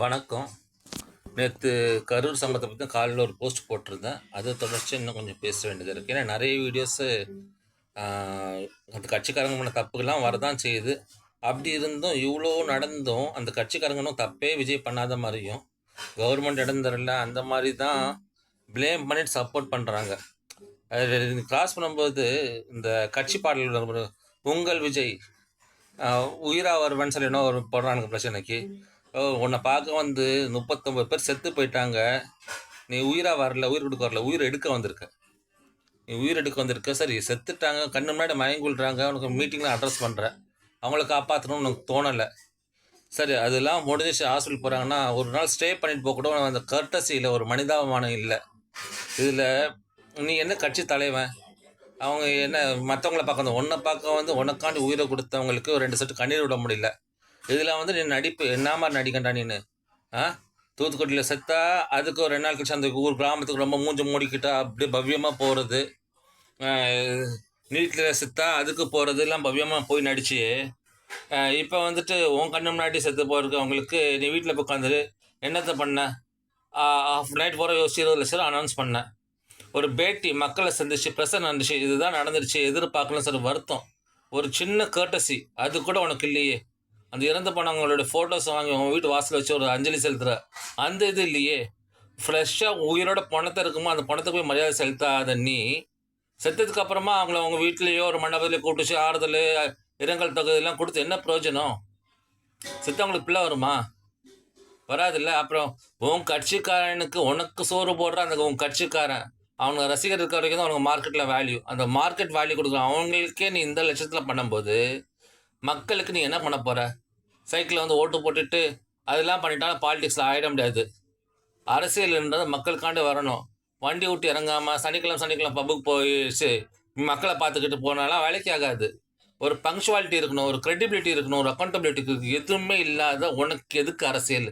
வணக்கம். நேத்து கரூர் சம்பவத்த பத்தி காலையில ஒரு போஸ்ட் போட்டிருந்தேன். அது தொடர்ச்சியா இன்னும் கொஞ்சம் பேச வேண்டியது இருக்கு. ஏன்னா நெறைய வீடியோஸு ஆ அந்த கட்சிக்காரங்க பண்ண தப்புகள்லாம் வரதான் செய்யுது. அப்படி இருந்தும் இவ்ளோ நடந்தும் அந்த கட்சிக்காரங்க இன்னும் தப்பே விஜய் பண்ணாத மாரியும், கவர்மெண்ட் இடம் தரல அந்த மாரி தான் ப்ளேம் பண்ணிட்டு சப்போர்ட் பண்றாங்க. அது கிராஸ் பண்ணும்போது இந்த கட்சி பாடல்கள் வரும். உங்கள் விஜய் உயிரா வருவேன்னு சொல்லி என்ன ஒரு போடுறானுங்க பிரச்சனைக்கு. உன்னை பார்க்க வந்து 39 பேர் செத்து போயிட்டாங்க. நீ உயிரா வரல, உயிர் கொடுக்க வரல, உயிர் எடுக்க வந்திருக்க. நீ உயிர் எடுக்க வந்திருக்க. சரி, செத்துட்டாங்க, கண்ணு முன்னாடி மயங்கி விழுறாங்க, உனக்கு மீட்டிங்கில் அட்ரஸ் பண்ணுற, அவங்கள காப்பாற்றணும்னு உனக்கு தோணலை. சரி, அதெல்லாம் முடிஞ்சிச்சு. ஹாஸ்பிட்டல் போகிறாங்கன்னா ஒரு நாள் ஸ்டே பண்ணிட்டு போக கூட அந்த கர்டசியில் ஒரு மனிதாபமானம் இல்லை. இதில் நீ என்ன கட்சி தலைவன்? அவங்க என்ன மற்றவங்கள பார்க்க ஒன்றை பார்க்க வந்து உனக்காண்டி உயிரை கொடுத்தவங்களுக்கு ஒரு 2 செட்டு கண்ணீர் விட முடியல. இதில் வந்து நீ நடிப்பு என்ன மாதிரி நடிக்கண்டா நீனு? தூத்துக்குடியில் செத்தா அதுக்கு ஒரு 2 நாள் கழிச்சு அந்த ஊர் கிராமத்துக்கு ரொம்ப மூஞ்சி மூடிக்கிட்டா அப்படியே பவ்யமாக போகிறது, நீட்டில் செத்தா அதுக்கு போகிறது எல்லாம் பவ்யமாக போய் நடிச்சு, இப்போ வந்துட்டு உன் கண்ணு முன்னாடி செத்து போகிறதுக்கு அவங்களுக்கு நீ வீட்டில் போய் உட்காந்துரு. என்னத்தை பண்ண? ஆஃப் நைட் போகிற யோசிச்சு 20 லட்சம் ரூபா அனௌன்ஸ் பண்ணேன். ஒரு பேட்டி மக்களை சந்திச்சு ப்ரெஸ்ஸை நடந்துச்சு, இதுதான் நடந்துருச்சு, எதிர்பார்க்கலாம் சார், வருத்தம், ஒரு சின்ன கர்டசி அது கூட உனக்கு இல்லையே. அந்த இறந்து போனவங்களோட ஃபோட்டோஸ் வாங்கி உங்கள் வீட்டு வாசலில் வச்சு ஒரு அஞ்சலி செலுத்துகிற அந்த இது இல்லையே. ஃப்ரெஷ்ஷாக உயிரோட பணத்தை இருக்குமோ அந்த பணத்துக்கு போய் மரியாதை செலுத்தாத நீ, செத்ததுக்கு அப்புறமா அவங்கள அவங்க வீட்லேயோ ஒரு மண்டபத்திலேயோ கூப்பிட்டு ஆறுதல் இரங்கல் தொகை எல்லாம் கொடுத்து என்ன பிரயோஜனம்? செத்தவங்களுக்கு பிள்ளை வருமா? வராதில்ல. அப்புறம் உன் கட்சிக்காரனுக்கு உனக்கு சோறு போடுற அந்த உன் கட்சிக்காரன் அவனுக்கு ரசிகர் இருக்க வரைக்கும் தான் அவனுக்கு மார்க்கெட்டில் வேல்யூ. அந்த மார்க்கெட் வேல்யூ கொடுக்குறான் அவங்களுக்கே நீ இந்த லட்சத்தில் பண்ணும்போது மக்களுக்கு நீ என்ன பண்ண போகிற? சைக்கிளில் வந்து ஓட்டு போட்டுட்டு அதெல்லாம் பண்ணிட்டாலும் பாலிடிக்ஸில் ஆகிட முடியாது. அரசியல்ன்றது மக்களுக்காண்டி வரணும். வண்டி விட்டு இறங்காமல் சனிக்கிழமை பப்புக்கு போயிடுச்சு மக்களை பார்த்துக்கிட்டு போனாலாம் வேலைக்கு ஆகாது. ஒரு பங்க்சுவாலிட்டி இருக்கணும், ஒரு க்ரெடிபிலிட்டி இருக்கணும், ஒரு அக்கௌண்டபிலிட்டி எதுவுமே இல்லாத உனக்கு எதுக்கு அரசியல்?